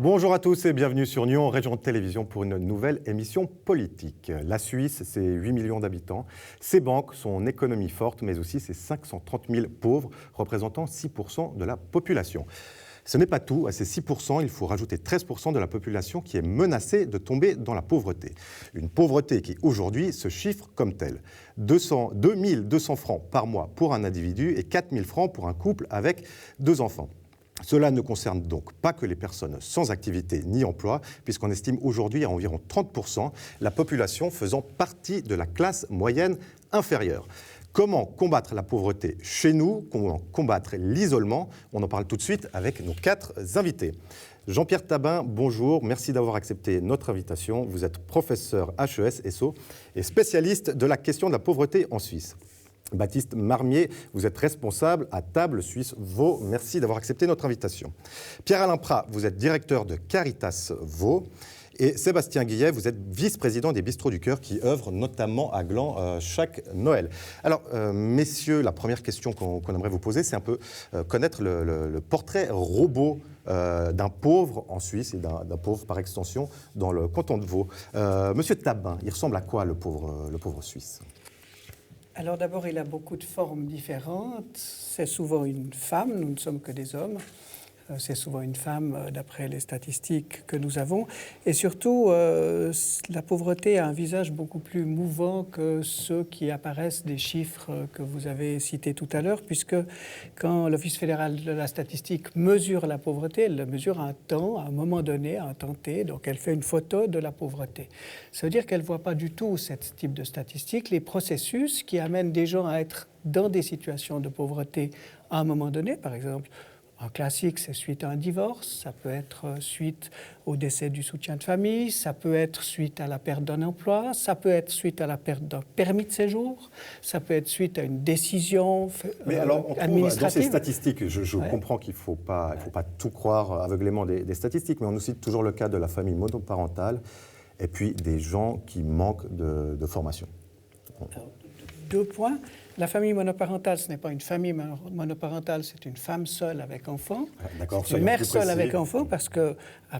Bonjour à tous et bienvenue sur Nyon, Région de Télévision, pour une nouvelle émission politique. La Suisse, c'est 8 millions d'habitants, ses banques, son économie forte, mais aussi ses 530 000 pauvres, représentant 6% de la population. Ce n'est pas tout, à ces 6%, il faut rajouter 13% de la population qui est menacée de tomber dans la pauvreté. Une pauvreté qui, aujourd'hui, se chiffre comme telle. 2 200 francs par mois pour un individu et 4 000 francs pour un couple avec 2 enfants. Cela ne concerne donc pas que les personnes sans activité ni emploi, puisqu'on estime aujourd'hui à environ 30% la population faisant partie de la classe moyenne inférieure. Comment combattre la pauvreté chez nous? Comment combattre l'isolement? On en parle tout de suite avec nos 4 invités. Jean-Pierre Thabin, bonjour, merci d'avoir accepté notre invitation. Vous êtes professeur HES-SO et spécialiste de la question de la pauvreté en Suisse. Baptiste Marmier, vous êtes responsable à Table Suisse Vaud. Merci d'avoir accepté notre invitation. Pierre-Alain Prat, vous êtes directeur de Caritas Vaud. Et Sébastien Guillet, vous êtes vice-président des Bistrots du Cœur qui œuvrent notamment à Gland chaque Noël. Alors, messieurs, la première question qu'on aimerait vous poser, c'est un peu connaître le portrait robot d'un pauvre en Suisse et d'un pauvre par extension dans le canton de Vaud. Monsieur Thabin, il ressemble à quoi le pauvre Suisse ? Alors d'abord, il a beaucoup de formes différentes. C'est souvent une femme, nous ne sommes que des hommes. C'est souvent une femme, d'après les statistiques que nous avons. Et surtout, la pauvreté a un visage beaucoup plus mouvant que ceux qui apparaissent des chiffres que vous avez cités tout à l'heure, puisque quand l'Office fédéral de la statistique mesure la pauvreté, elle la mesure à un temps, à un moment donné, à un temps T. Donc elle fait une photo de la pauvreté. Ça veut dire qu'elle ne voit pas du tout ce type de statistiques, les processus qui amènent des gens à être dans des situations de pauvreté à un moment donné, par exemple. Un classique, c'est suite à un divorce, ça peut être suite au décès du soutien de famille, ça peut être suite à la perte d'un emploi, ça peut être suite à la perte d'un permis de séjour, ça peut être suite à une décision administrative. Mais alors, on trouve dans ces statistiques, je comprends qu'il ne faut pas tout croire aveuglément des statistiques, mais on nous cite toujours le cas de la famille monoparentale et puis des gens qui manquent de formation. Alors, 2 points. La famille monoparentale, ce n'est pas une famille monoparentale, c'est une femme seule avec enfant. C'est une mère seule avec enfant parce qu'à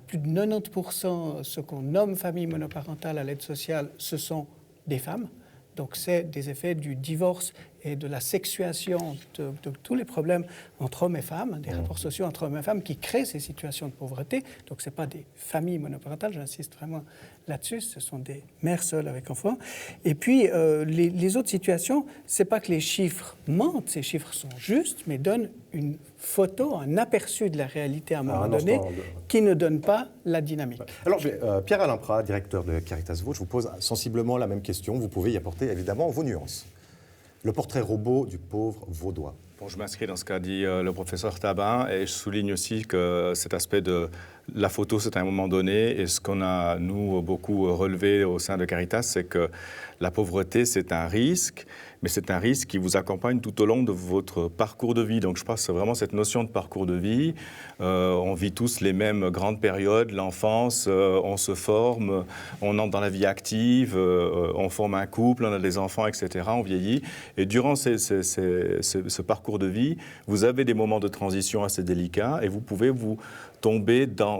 plus de 90%, ce qu'on nomme famille monoparentale à l'aide sociale, ce sont des femmes. Donc c'est des effets du divorce et de la sexuation de tous les problèmes entre hommes et femmes, des rapports sociaux entre hommes et femmes qui créent ces situations de pauvreté. Donc ce n'est pas des familles monoparentales, j'insiste vraiment là-dessus, ce sont des mères seules avec enfants. Et puis les autres situations, ce n'est pas que les chiffres mentent, ces chiffres sont justes, mais donnent une photo, un aperçu de la réalité à un moment donné qui ne donne pas la dynamique. Alors Pierre-Alain Prat, directeur de Caritas Vaud, je vous pose sensiblement la même question, vous pouvez y apporter évidemment vos nuances. Le portrait robot du pauvre vaudois. Bon, je m'inscris dans ce qu'a dit le professeur Thabin et je souligne aussi que cet aspect de la photo, c'est à un moment donné. Et ce qu'on a, nous, beaucoup relevé au sein de Caritas, c'est que la pauvreté, c'est un risque, mais c'est un risque qui vous accompagne tout au long de votre parcours de vie. Donc je pense que c'est vraiment cette notion de parcours de vie. On vit tous les mêmes grandes périodes, l'enfance, on se forme, on entre dans la vie active, on forme un couple, on a des enfants, etc., on vieillit. Et durant ce parcours de vie, vous avez des moments de transition assez délicats et vous pouvez vous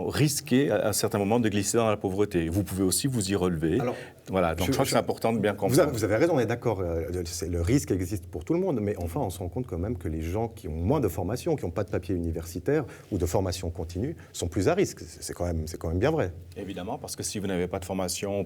risquer à un certain moment de glisser dans la pauvreté. Vous pouvez aussi vous y relever. Alors, voilà, donc je crois que c'est important de bien comprendre. Vous avez raison, on est d'accord, le risque existe pour tout le monde, mais enfin on se rend compte quand même que les gens qui ont moins de formation, qui n'ont pas de papier universitaire ou de formation continue, sont plus à risque. C'est quand même bien vrai. Évidemment, parce que si vous n'avez pas de formation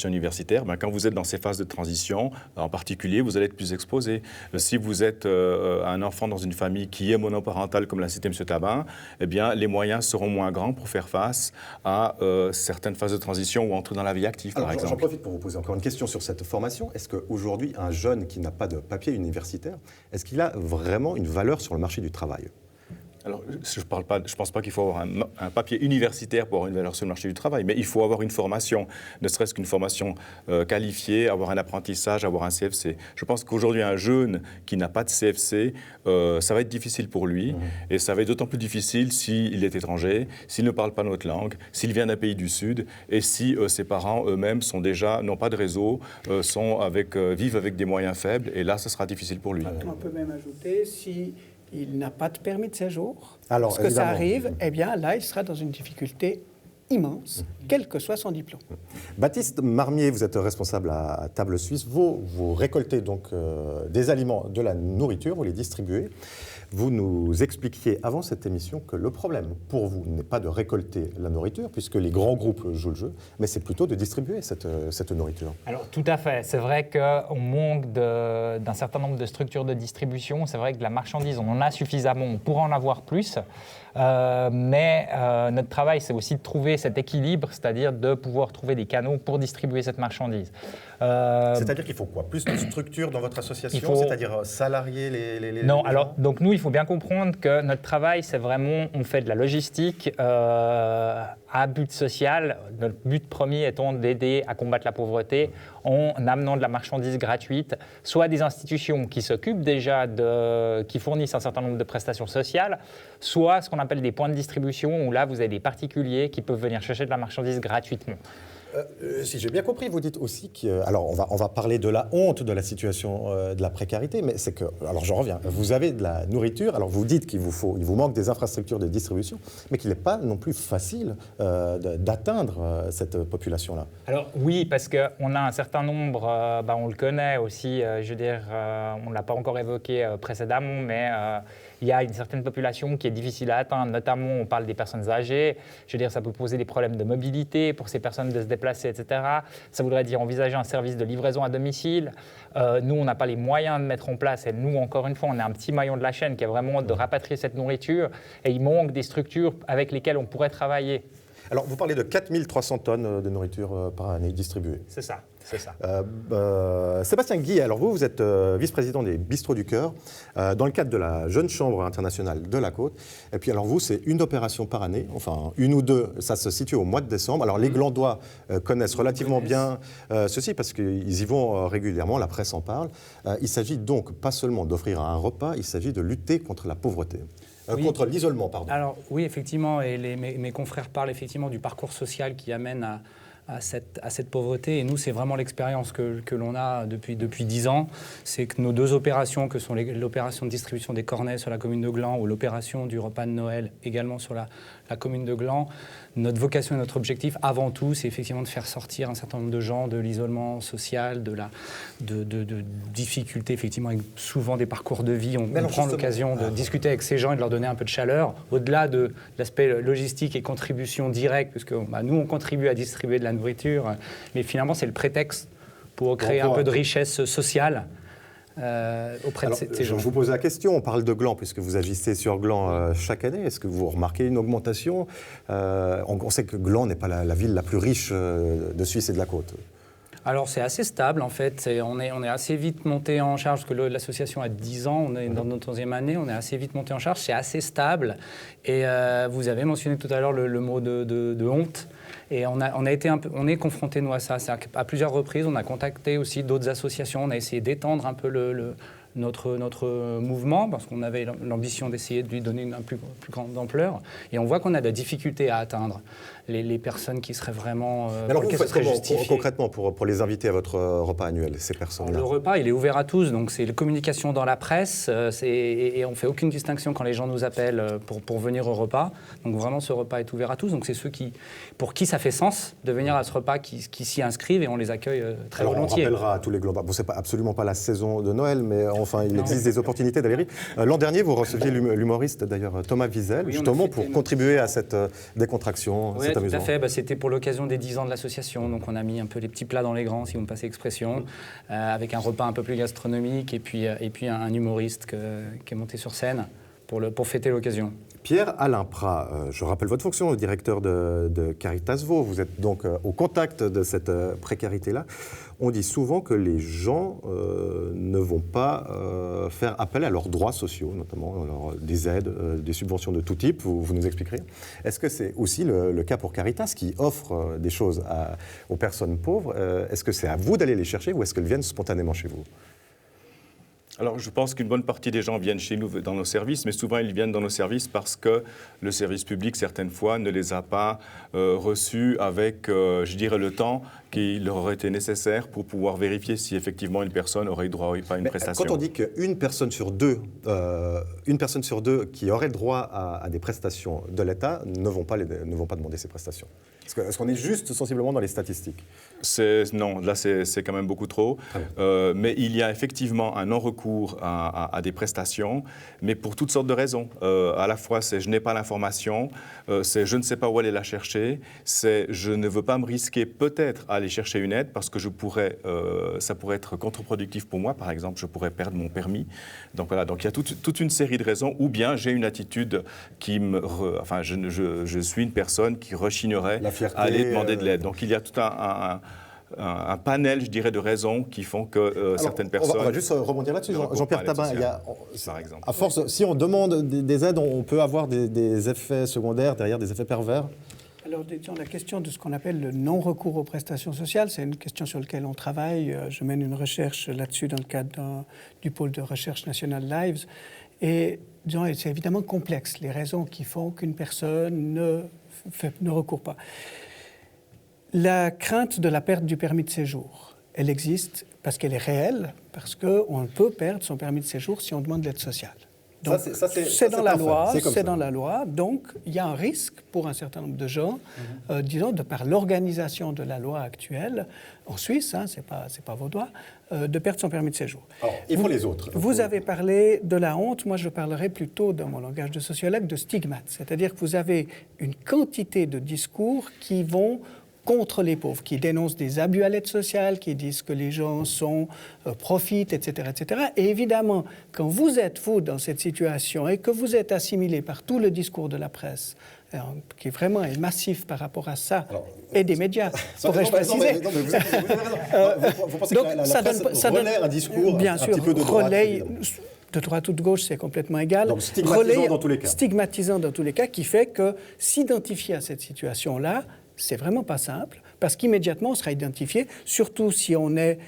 universitaire, quand vous êtes dans ces phases de transition, en particulier, vous allez être plus exposé. Si vous êtes un enfant dans une famille qui est monoparentale, comme l'a cité M. Thabin, eh bien, les moyens seront moins grands pour faire face à certaines phases de transition ou entrer dans la vie active, par exemple. J'en profite pour vous poser encore une question sur cette formation. Est-ce qu'aujourd'hui, un jeune qui n'a pas de papier universitaire, est-ce qu'il a vraiment une valeur sur le marché du travail ? Alors, je ne pense pas qu'il faut avoir un papier universitaire pour avoir une valeur sur le marché du travail, mais il faut avoir une formation, ne serait-ce qu'une formation qualifiée, avoir un apprentissage, avoir un CFC. Je pense qu'aujourd'hui, un jeune qui n'a pas de CFC, ça va être difficile pour lui, et ça va être d'autant plus difficile s'il est étranger, s'il ne parle pas notre langue, s'il vient d'un pays du Sud, et si ses parents eux-mêmes n'ont pas de réseau, vivent avec des moyens faibles, et là, ce sera difficile pour lui. On peut même ajouter, il n'a pas de permis de séjour, alors, parce que ça arrive, eh bien là, il sera dans une difficulté immense, quel que soit son diplôme. Baptiste Marmier, vous êtes responsable à Table Suisse. Vous récoltez donc des aliments, de la nourriture, vous les distribuez. Vous nous expliquiez avant cette émission que le problème pour vous n'est pas de récolter la nourriture, puisque les grands groupes jouent le jeu, mais c'est plutôt de distribuer cette nourriture. Alors tout à fait, c'est vrai qu'on manque d'un certain nombre de structures de distribution, c'est vrai que de la marchandise, on en a suffisamment, on pourrait en avoir plus, mais notre travail c'est aussi de trouver cet équilibre, c'est-à-dire de pouvoir trouver des canaux pour distribuer cette marchandise. C'est-à-dire qu'il faut quoi? Plus de structures dans votre association, c'est-à-dire salarier les Non, les alors gens donc nous il faut bien comprendre que notre travail c'est vraiment, on fait de la logistique à but social, notre but premier étant d'aider à combattre la pauvreté en amenant de la marchandise gratuite, soit des institutions qui s'occupent déjà qui fournissent un certain nombre de prestations sociales, soit ce qu'on appelle des points de distribution où là vous avez des particuliers qui peuvent venir chercher de la marchandise gratuitement. Si j'ai bien compris, vous dites aussi que... Alors, on va parler de la honte de la situation de la précarité, mais c'est que... Alors, j'en reviens. Vous avez de la nourriture, alors vous dites qu'il vous manque des infrastructures de distribution, mais qu'il n'est pas non plus facile d'atteindre cette population-là. Alors oui, parce qu'on a un certain nombre, on le connaît aussi, je veux dire, on ne l'a pas encore évoqué précédemment, mais... il y a une certaine population qui est difficile à atteindre, notamment on parle des personnes âgées, je veux dire ça peut poser des problèmes de mobilité pour ces personnes de se déplacer, etc. Ça voudrait dire envisager un service de livraison à domicile. Nous, on n'a pas les moyens de mettre en place, et nous, encore une fois, on est un petit maillon de la chaîne qui est vraiment de rapatrier cette nourriture, et il manque des structures avec lesquelles on pourrait travailler. Alors, vous parlez de 4300 tonnes de nourriture par année distribuée. C'est ça, c'est ça. Sébastien Guy, alors vous êtes vice-président des Bistrots du Cœur, dans le cadre de la Jeune Chambre internationale de la Côte. Et puis alors vous, c'est une opération par année, enfin une ou deux, ça se situe au mois de décembre. Alors les Glandois connaissent relativement bien ceci parce qu'ils y vont régulièrement, la presse en parle. Il s'agit donc pas seulement d'offrir un repas, il s'agit de lutter contre la pauvreté. Oui. Contre l'isolement, pardon. Alors oui, effectivement, et mes confrères parlent effectivement du parcours social qui amène à cette pauvreté. Et nous, c'est vraiment l'expérience que l'on a depuis 10 ans. C'est que nos deux opérations, que sont l'opération de distribution des cornets sur la commune de Gland ou l'opération du repas de Noël également sur la commune de Gland, notre vocation et notre objectif, avant tout, c'est effectivement de faire sortir un certain nombre de gens de l'isolement social, de difficultés, effectivement, avec souvent des parcours de vie. On prend l'occasion de discuter avec ces gens et de leur donner un peu de chaleur, au-delà de l'aspect logistique et contribution directe, puisque nous, on contribue à distribuer de la nourriture, mais finalement, c'est le prétexte pour créer un peu de richesse sociale. Auprès de ces gens. Je vous pose la question, on parle de Gland, puisque vous agissez sur Gland chaque année. Est-ce que vous remarquez une augmentation on sait que Gland n'est pas la ville la plus riche de Suisse et de la Côte. Alors c'est assez stable en fait, on est assez vite monté en charge, parce que l'association a 10 ans, on est dans notre 11e année, on est assez vite monté en charge, c'est assez stable. Et vous avez mentionné tout à l'heure le mot de honte. Et on est confronté nous à ça. À plusieurs reprises, on a contacté aussi d'autres associations, on a essayé d'étendre un peu notre mouvement, parce qu'on avait l'ambition d'essayer de lui donner une plus grande ampleur. Et on voit qu'on a de la difficulté à atteindre les personnes qui seraient vraiment... Alors vous faites comment concrètement pour les inviter à votre repas annuel, ces personnes-là? Le repas, il est ouvert à tous, donc c'est la communication dans la presse, et on ne fait aucune distinction quand les gens nous appellent pour venir au repas. Donc vraiment, ce repas est ouvert à tous. Donc c'est ceux pour qui ça fait sens de venir à ce repas qui s'y inscrivent, et on les accueille très volontiers. On rappellera à tous les Glandois, bon, c'est absolument pas la saison de Noël, mais enfin, il existe des opportunités d'aller. L'an dernier, vous receviez l'humoriste, d'ailleurs, Thomas Wiesel, oui, justement pour contribuer à cette décontraction. Oui, tout à fait. C'était pour l'occasion des 10 ans de l'association. Donc on a mis un peu les petits plats dans les grands, si vous me passez l'expression, avec un repas un peu plus gastronomique et puis un humoriste qui est monté sur scène pour fêter l'occasion. Pierre-Alain Prat, je rappelle votre fonction, le directeur de Caritas Vaud. Vous êtes donc au contact de cette précarité-là. On dit souvent que les gens ne vont pas faire appel à leurs droits sociaux, notamment des aides, des subventions de tout type. Vous nous expliquerez. Est-ce que c'est aussi le cas pour Caritas, qui offre des choses aux personnes pauvres? Est-ce que c'est à vous d'aller les chercher ou est-ce qu'elles viennent spontanément chez vous? Alors, je pense qu'une bonne partie des gens viennent chez nous dans nos services, mais souvent ils viennent dans nos services parce que le service public, certaines fois, ne les a pas reçus avec, je dirais, le temps qui leur aurait été nécessaire pour pouvoir vérifier si effectivement une personne aurait eu droit ou pas à une prestation. Quand on dit qu'une personne sur deux qui aurait droit à des prestations de l'État ne vont pas demander ces prestations. Est-ce qu'on est juste sensiblement dans les statistiques? Non, là c'est quand même beaucoup trop. Mais il y a effectivement un non-recours à des prestations, mais pour toutes sortes de raisons. À la fois, c'est je n'ai pas l'information, c'est je ne sais pas où aller la chercher, c'est je ne veux pas me risquer peut-être à aller chercher une aide parce que ça pourrait être contre-productif pour moi. Par exemple, je pourrais perdre mon permis. Donc voilà, donc il y a toute une série de raisons. Ou bien j'ai une attitude qui enfin, je suis une personne qui rechignerait à aller demander de l'aide. Donc il y a tout un panel, je dirais, de raisons qui font que certaines personnes... On va juste rebondir là-dessus, Jean-Pierre Thabin. Par exemple. À force, si on demande des aides, on peut avoir des effets secondaires derrière, des effets pervers? Alors, disons, la question de ce qu'on appelle le non-recours aux prestations sociales, c'est une question sur laquelle on travaille. Je mène une recherche là-dessus dans le cadre du pôle de recherche national Lives. Et disons, c'est évidemment complexe, les raisons qui font qu'une personne ne recourt pas. La crainte de la perte du permis de séjour, elle existe parce qu'elle est réelle, parce qu'on peut perdre son permis de séjour si on demande de l'aide sociale. Donc, c'est dans la loi, c'est dans la loi. Donc, il y a un risque pour un certain nombre de gens, disons, de par l'organisation de la loi actuelle, en Suisse, hein, c'est pas vaudois, de perdre son permis de séjour. Alors, et pour les autres? Vous avez parlé de la honte, moi je parlerai plutôt, dans mon langage de sociologue, de stigmate. C'est-à-dire que vous avez une quantité de discours qui vont contre les pauvres, qui dénoncent des abus à l'aide sociale, qui disent que les gens profitent, etc., etc. Et évidemment, quand vous êtes, vous, dans cette situation et que vous êtes assimilé par tout le discours de la presse, qui vraiment est massif par rapport à ça, et des médias, pourrais-je préciser. Vous pensez que la presse relaie un discours bien sûr, un petit peu de droite? De droite ou de gauche, c'est complètement égal. Donc stigmatisant dans tous les cas. Stigmatisant dans tous les cas, qui fait que s'identifier à cette situation-là, c'est vraiment pas simple, parce qu'immédiatement, on sera identifié, surtout si on est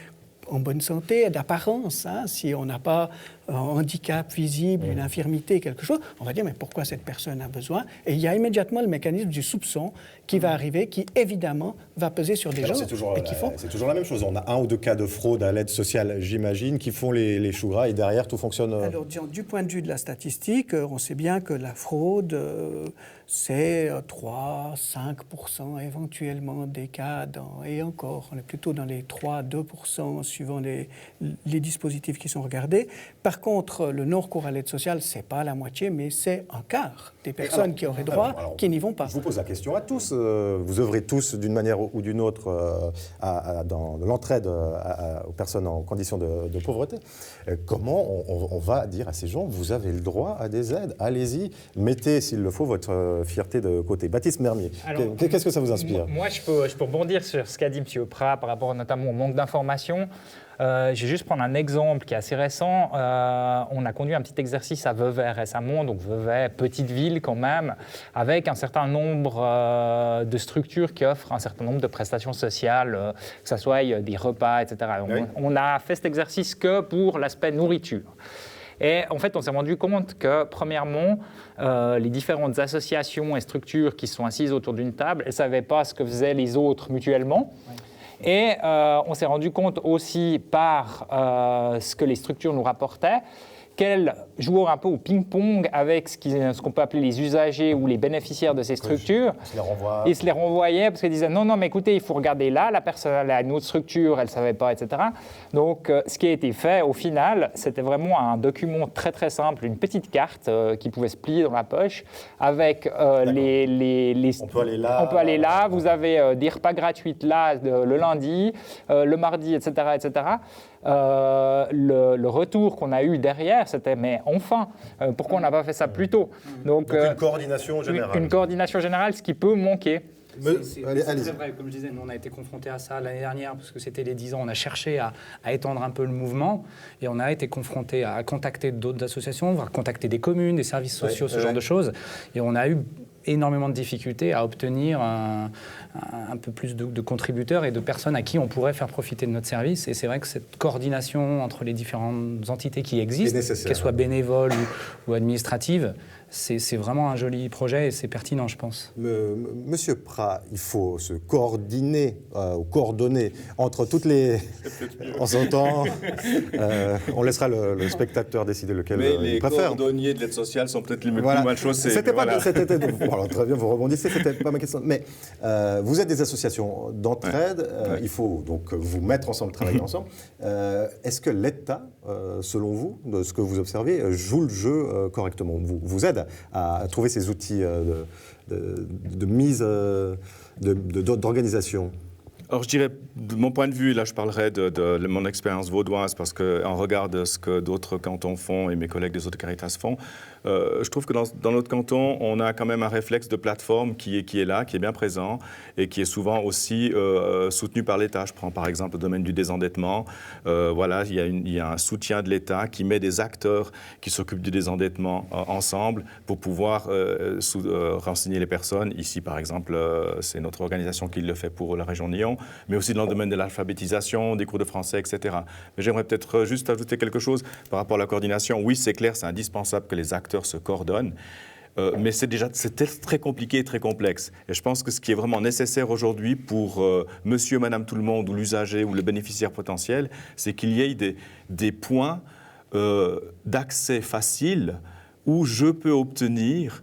en bonne santé, d'apparence, hein, si on n'a pas un handicap visible, une infirmité, quelque chose, on va dire, mais pourquoi cette personne a besoin? Et il y a immédiatement le mécanisme du soupçon qui va arriver, qui évidemment va peser sur des gens. C'est toujours la même chose. On a 1 ou 2 cas de fraude à l'aide sociale, j'imagine, qui font les choux gras, et derrière, tout fonctionne... Alors, du point de vue de la statistique, on sait bien que la fraude, c'est 3-5% éventuellement des cas, et encore, on est plutôt dans les 3-2% suivant les dispositifs qui sont regardés. Par contre, le non-recours à l'aide sociale, ce n'est pas la moitié, mais c'est un quart des personnes qui auraient droit qui n'y vont pas. Je vous pose la question à tous. Vous œuvrez tous d'une manière ou d'une autre dans l'entraide aux personnes en condition de pauvreté. Comment on va dire à ces gens, vous avez le droit à des aides, allez-y, mettez, s'il le faut, votre fierté de côté. Baptiste Mermier, qu'est-ce que ça vous inspire? Moi, je peux rebondir sur ce qu'a dit M. Prat par rapport notamment au manque d'informations. Je vais juste prendre un exemple qui est assez récent. On a conduit un petit exercice à Vevey récemment, donc Vevey, petite ville quand même, avec un certain nombre de structures qui offrent un certain nombre de prestations sociales, que ce soit des repas, etc. Oui. On a fait cet exercice que pour l'aspect nourriture. Et en fait, on s'est rendu compte que, premièrement, les différentes associations et structures qui sont assises autour d'une table, elles ne savaient pas ce que faisaient les autres mutuellement. Oui. Et on s'est rendu compte aussi par ce que les structures nous rapportaient, qu'elles jouent un peu au ping-pong avec ce qu'on peut appeler les usagers ou les bénéficiaires de ces structures. Ils se les renvoyaient parce qu'ils disaient non, mais écoutez, il faut regarder là, la personne elle a une autre structure, elle ne savait pas, etc. Donc ce qui a été fait au final, c'était vraiment un document très très simple, une petite carte qui pouvait se plier dans la poche avec les on peut aller là, vous avez des repas gratuits là le lundi, le mardi, etc. etc. Le retour qu'on a eu derrière, c'était mais enfin, pourquoi on n'a pas fait ça plus tôt? Donc une coordination générale. Une coordination générale, ce qui peut manquer. C'est très vrai, comme je disais, nous on a été confrontés à ça l'année dernière parce que c'était les 10 ans, on a cherché à étendre un peu le mouvement et on a été confrontés à contacter d'autres associations, voire contacter des communes, des services sociaux, ce genre de choses, et on a eu énormément de difficultés à obtenir un peu plus de contributeurs et de personnes à qui on pourrait faire profiter de notre service. Et c'est vrai que cette coordination entre les différentes entités qui existent, qu'elles soient bénévoles ou administratives, c'est vraiment un joli projet et c'est pertinent, je pense. Monsieur Prat, il faut se coordonner entre toutes les... On s'entend. On laissera le spectateur décider lequel il préfère. Mais les coordonniers de l'aide sociale sont peut-être les plus mal chaussés. Bon, alors, très bien, vous rebondissez, c'était pas ma question. Mais vous êtes des associations d'entraide, il faut donc vous mettre ensemble, travailler ensemble. Est-ce que l'État, selon vous, de ce que vous observez, joue le jeu correctement, vous aide à trouver ces outils de mise, d'organisation? Alors je dirais, de mon point de vue, là je parlerai de mon expérience vaudoise, parce qu'en regard de ce que d'autres cantons font et mes collègues des autres Caritas font, je trouve que dans notre canton, on a quand même un réflexe de plateforme qui est là, qui est bien présent et qui est souvent aussi soutenu par l'État. Je prends par exemple le domaine du désendettement. Voilà, il y a un soutien de l'État qui met des acteurs qui s'occupent du désendettement ensemble pour pouvoir renseigner les personnes. Ici, par exemple, c'est notre organisation qui le fait pour la région de Nyon, mais aussi dans le domaine de l'alphabétisation, des cours de français, etc. Mais j'aimerais peut-être juste ajouter quelque chose par rapport à la coordination. Oui, c'est clair, c'est indispensable que les acteurs se coordonnent, mais c'est très compliqué et très complexe. Et je pense que ce qui est vraiment nécessaire aujourd'hui pour monsieur, madame, tout le monde, ou l'usager, ou le bénéficiaire potentiel, c'est qu'il y ait des points d'accès facile où je peux obtenir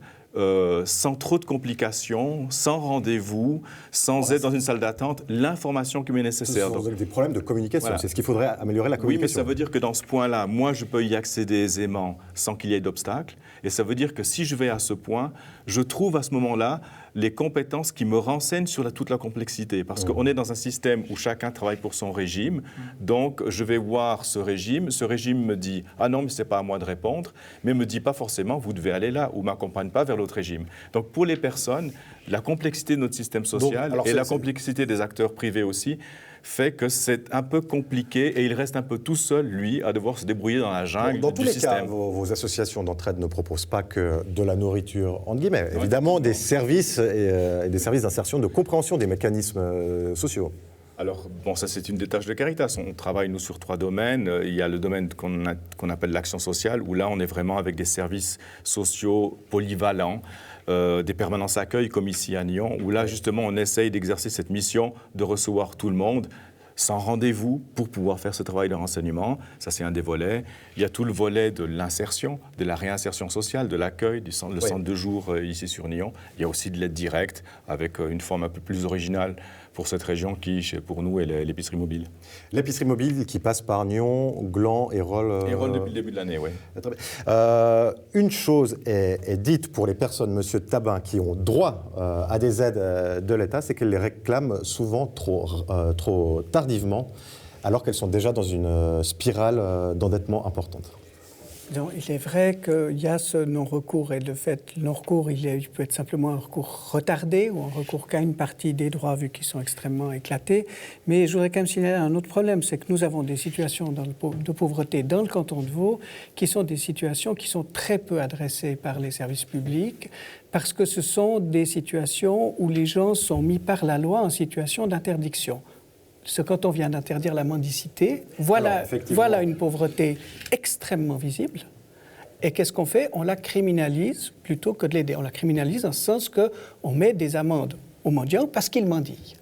sans trop de complications, sans rendez-vous, sans être dans une salle d'attente, l'information qui m'est nécessaire. Ce sont des problèmes de communication, voilà. C'est ce qu'il faudrait améliorer la communication. Oui, mais ça veut dire que dans ce point-là, moi, je peux y accéder aisément sans qu'il y ait d'obstacles. Et ça veut dire que si je vais à ce point, je trouve à ce moment-là les compétences qui me renseignent sur toute la complexité. Parce qu'on est dans un système où chacun travaille pour son régime. Donc, je vais voir ce régime. Ce régime me dit « Ah non, mais ce n'est pas à moi de répondre », mais ne me dit pas forcément « Vous devez aller là » ou ne m'accompagne pas vers l'autre régime. Donc, pour les personnes, la complexité de notre système social et la complexité des acteurs privés aussi fait que c'est un peu compliqué et il reste un peu tout seul, lui, à devoir se débrouiller dans la jungle dans tous du les système. cas, vos associations d'entraide ne proposent pas que de la nourriture, entre guillemets. Évidemment, des services et des services d'insertion, de compréhension des mécanismes sociaux. Alors, bon, ça c'est une des tâches de Caritas. On travaille, nous, sur 3 domaines. Il y a le domaine qu'on appelle l'action sociale, où là, on est vraiment avec des services sociaux polyvalents, des permanences accueil, comme ici à Nyon, où là, justement, on essaye d'exercer cette mission de recevoir tout le monde, sans rendez-vous, pour pouvoir faire ce travail de renseignement. Ça, c'est un des volets. Il y a tout le volet de l'insertion, de la réinsertion sociale, de l'accueil, le centre de jour ici sur Nyon. Il y a aussi de l'aide directe, avec une forme un peu plus originale pour cette région qui, pour nous, est l'épicerie mobile. L'épicerie mobile qui passe par Nyon, Gland, Hérol... Hérol depuis le début de l'année, oui. Une chose est dite pour les personnes, monsieur Thabin, qui ont droit à des aides de l'État, c'est qu'elles les réclament souvent trop tardivement, alors qu'elles sont déjà dans une spirale d'endettement importante. Non, il est vrai qu'il y a ce non-recours et le fait, le non-recours, il peut être simplement un recours retardé ou un recours qu'à une partie des droits vu qu'ils sont extrêmement éclatés. Mais je voudrais quand même signaler un autre problème, c'est que nous avons des situations de pauvreté dans le canton de Vaud qui sont des situations qui sont très peu adressées par les services publics parce que ce sont des situations où les gens sont mis par la loi en situation d'interdiction. Ce canton vient d'interdire la mendicité. Voilà une pauvreté extrêmement visible. Et qu'est-ce qu'on fait? On la criminalise plutôt que de l'aider. On la criminalise dans le sens qu'on met des amendes aux mendiants parce qu'ils mendient,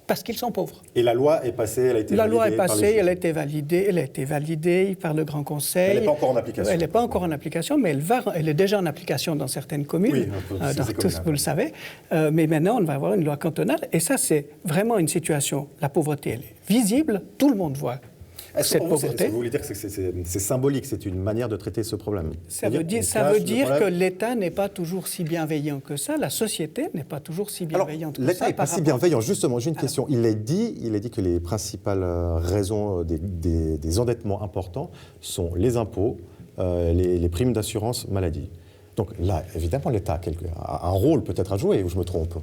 parce qu'ils sont pauvres. Et la loi est passée, elle a été validée. La loi est passée, elle a été validée par le Grand Conseil. Elle n'est pas encore en application. Elle n'est pas encore en application, mais elle est déjà en application dans certaines communes, vous le savez. Mais maintenant, on va avoir une loi cantonale. Et ça, c'est vraiment une situation, la pauvreté, elle est visible, tout le monde voit cette pauvreté. Vous voulez dire que c'est symbolique, c'est une manière de traiter ce problème? Ça veut dire que l'État n'est pas toujours si bienveillant que ça, la société n'est pas toujours si bienveillante que ça. L'État n'est pas si bienveillant, justement, j'ai une question. Il est dit que les principales raisons des endettements importants sont les impôts, les primes d'assurance maladie. Donc là, évidemment, l'État a un rôle peut-être à jouer, ou je me trompe?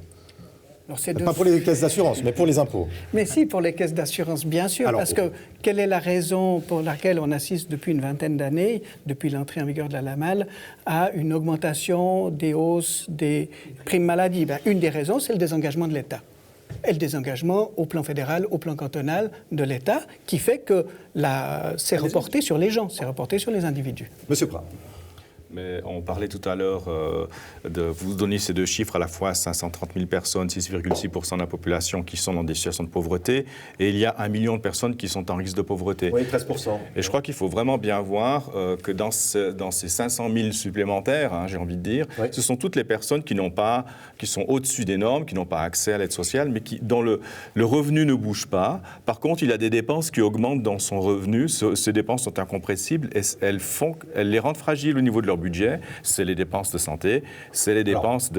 Pas pour les caisses d'assurance, mais pour les impôts. Mais si, pour les caisses d'assurance, bien sûr. Parce que quelle est la raison pour laquelle on assiste depuis une vingtaine d'années, depuis l'entrée en vigueur de la LAMAL, à une augmentation des hausses des primes maladie? Une des raisons, c'est le désengagement de l'État. Et le désengagement au plan fédéral, au plan cantonal de l'État, qui fait que c'est reporté sur les gens, c'est reporté sur les individus. Monsieur Prat. Mais on parlait tout à l'heure de vous donner ces deux chiffres, à la fois 530 000 personnes, 6,6% de la population qui sont dans des situations de pauvreté, et il y a 1 million de personnes qui sont en risque de pauvreté. Oui, 13%. Et je crois qu'il faut vraiment bien voir que dans ces 500 000 supplémentaires, j'ai envie de dire, ce sont toutes les personnes qui sont au-dessus des normes, qui n'ont pas accès à l'aide sociale, mais dont le revenu ne bouge pas. Par contre, il y a des dépenses qui augmentent dans son revenu. Ces dépenses sont incompressibles et elles les rendent fragiles au niveau de leur budget. C'est les dépenses de santé, c'est les dépenses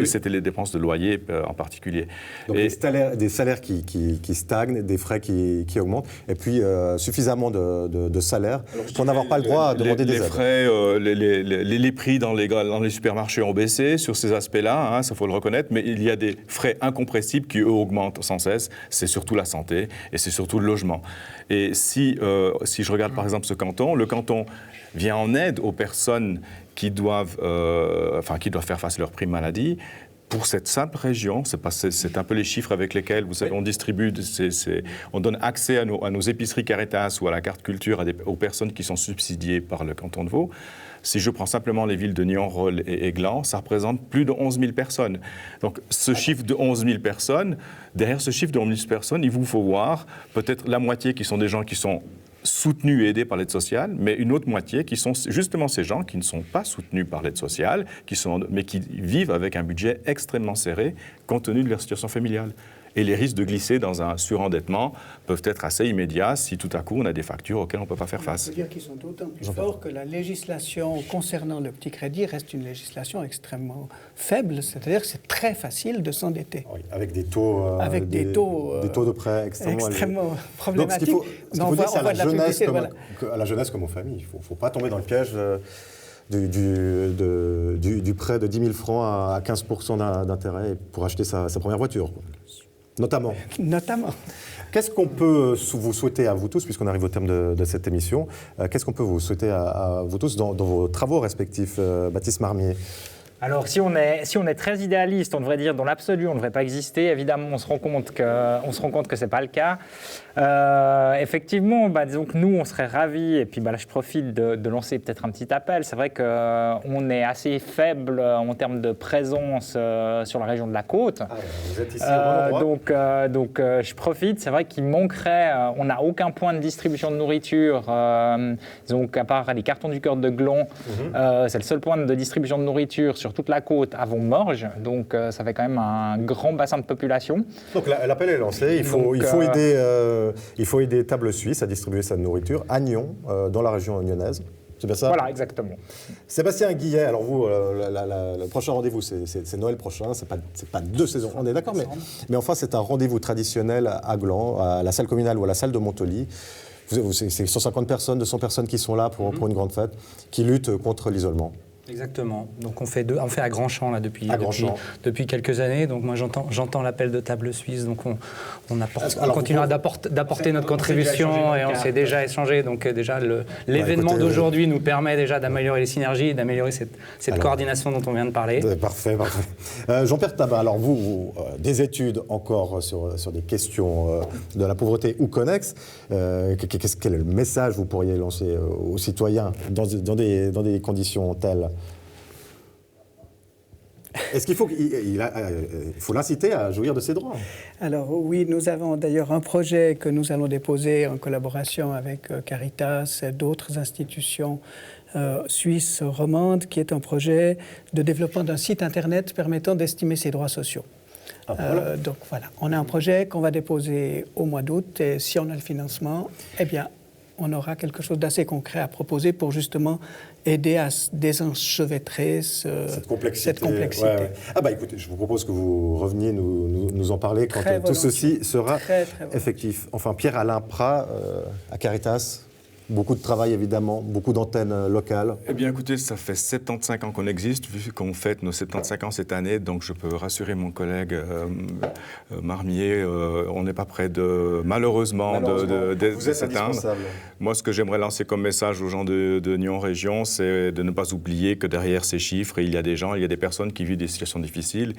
c'était les dépenses de loyer en particulier. Donc des salaires qui stagnent, des frais qui augmentent, et puis suffisamment de salaires pour n'avoir pas le droit à demander des aides. Les frais, les prix dans les supermarchés ont baissé sur ces aspects-là, ça faut le reconnaître, mais il y a des frais incompressibles qui, eux, augmentent sans cesse. C'est surtout la santé et c'est surtout le logement. Et si je regarde par exemple ce canton, le canton vient en aide aux personnes qui doivent faire face à leur prime maladie. Pour cette simple région, c'est un peu les chiffres avec lesquels, vous savez, on distribue, on donne accès à nos épiceries Caritas ou à la carte culture aux personnes qui sont subsidiées par le canton de Vaud. Si je prends simplement les villes de Nyon, Rolle et Aiglun, ça représente plus de 11 000 personnes. Donc ce chiffre de 11 000 personnes, derrière ce chiffre de 11 000 personnes, il vous faut voir peut-être la moitié qui sont des gens qui sont soutenus et aidés par l'aide sociale, mais une autre moitié qui sont justement ces gens qui ne sont pas soutenus par l'aide sociale, mais qui vivent avec un budget extrêmement serré compte tenu de leur situation familiale. Et les risques de glisser dans un surendettement peuvent être assez immédiats si tout à coup on a des factures auxquelles on ne peut pas faire face. On peut dire qu'ils sont d'autant plus forts que la législation concernant le petit crédit reste une législation extrêmement faible, c'est-à-dire que c'est très facile de s'endetter. Oui, avec des taux, des taux de prêt extrêmement problématiques. Donc, ce qu'il faut dire, c'est à la jeunesse comme aux familles. Il ne faut pas tomber dans le piège du prêt de 10 000 francs à 15% d'intérêt pour acheter sa première voiture. Notamment. Qu'est-ce qu'on peut vous souhaiter à vous tous, puisqu'on arrive au terme de cette émission, qu'est-ce qu'on peut vous souhaiter à vous tous dans vos travaux respectifs, Baptiste Marmier? Alors, si on est très idéaliste, on devrait dire dans l'absolu, on ne devrait pas exister. Évidemment, on se rend compte que ce n'est pas le cas. Effectivement, disons que nous, on serait ravis, et puis là, je profite de lancer peut-être un petit appel. C'est vrai qu'on est assez faible en termes de présence sur la région de la côte. Vous êtes ici au bon endroit. Donc, je profite. C'est vrai qu'il manquerait, on n'a aucun point de distribution de nourriture. Donc, à part les cartons du cœur de Glon, c'est le seul point de distribution de nourriture sur toute la côte à Vont-Morges, donc ça fait quand même un grand bassin de population. Donc l'appel est lancé, il faut aider Table Suisse à distribuer sa nourriture à Nyon, dans la région lyonnaise. C'est bien ça? Voilà, exactement. Sébastien Guillet, alors vous, le prochain rendez-vous, c'est Noël prochain, c'est pas 2 saisons, on est d'accord, mais enfin c'est un rendez-vous traditionnel à Gland, à la salle communale ou à la salle de Montely. C'est 150 personnes, 200 personnes qui sont là pour une grande fête, qui luttent contre l'isolement. Exactement. Donc on fait à Grand-Champ là depuis quelques années. Donc moi j'entends l'appel de Table Suisse. Donc on continuera d'apporter notre contribution et on s'est déjà échangé. Donc déjà l'événement d'aujourd'hui nous permet déjà d'améliorer les synergies, d'améliorer cette coordination dont on vient de parler. Parfait. Jean-Pierre Thabin, alors vous des études encore sur des questions de la pauvreté ou connexes. Quel est le message que vous pourriez lancer aux citoyens dans des conditions telles? Est-ce qu'il faut l'inciter à jouir de ses droits? Alors oui, nous avons d'ailleurs un projet que nous allons déposer en collaboration avec Caritas et d'autres institutions suisses romandes, qui est un projet de développement d'un site internet permettant d'estimer ses droits sociaux. Donc voilà, on a un projet qu'on va déposer au mois d'août et si on a le financement, eh bien, on aura quelque chose d'assez concret à proposer pour justement aider à désenchevêtrer cette complexité. Ouais. Écoutez, je vous propose que vous reveniez nous en parler quand tout ceci sera effectif. Enfin, Pierre-Alain Prat, à Caritas, beaucoup de travail évidemment, beaucoup d'antennes locales. Eh bien écoutez, ça fait 75 ans qu'on existe, vu qu'on fête nos 75 ans cette année, donc je peux rassurer mon collègue Marmier, on n'est pas près malheureusement de s'éteindre. Moi, ce que j'aimerais lancer comme message aux gens de Nyon Région, c'est de ne pas oublier que derrière ces chiffres, il y a des personnes qui vivent des situations difficiles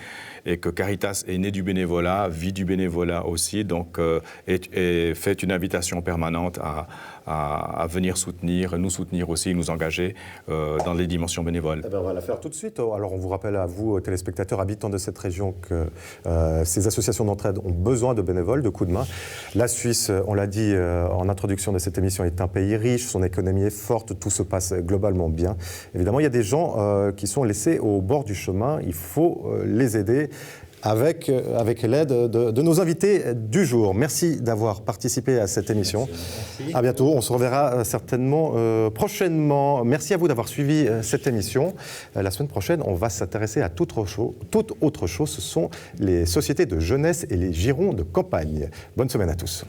et que Caritas est né du bénévolat, vit du bénévolat aussi, donc et fait une invitation permanente à à venir nous soutenir aussi, nous engager dans les dimensions bénévoles. Eh bien, on va la faire tout de suite. Alors on vous rappelle à vous, téléspectateurs, habitants de cette région, que ces associations d'entraide ont besoin de bénévoles, de coups de main. La Suisse, on l'a dit en introduction de cette émission, est un pays riche, son économie est forte, tout se passe globalement bien. Évidemment, il y a des gens qui sont laissés au bord du chemin, il faut les aider. Avec l'aide de nos invités du jour. Merci d'avoir participé à cette émission. Merci. À bientôt, on se reverra certainement prochainement. Merci à vous d'avoir suivi cette émission. La semaine prochaine, on va s'intéresser à toute autre chose. Ce sont les sociétés de jeunesse et les girons de campagne. Bonne semaine à tous.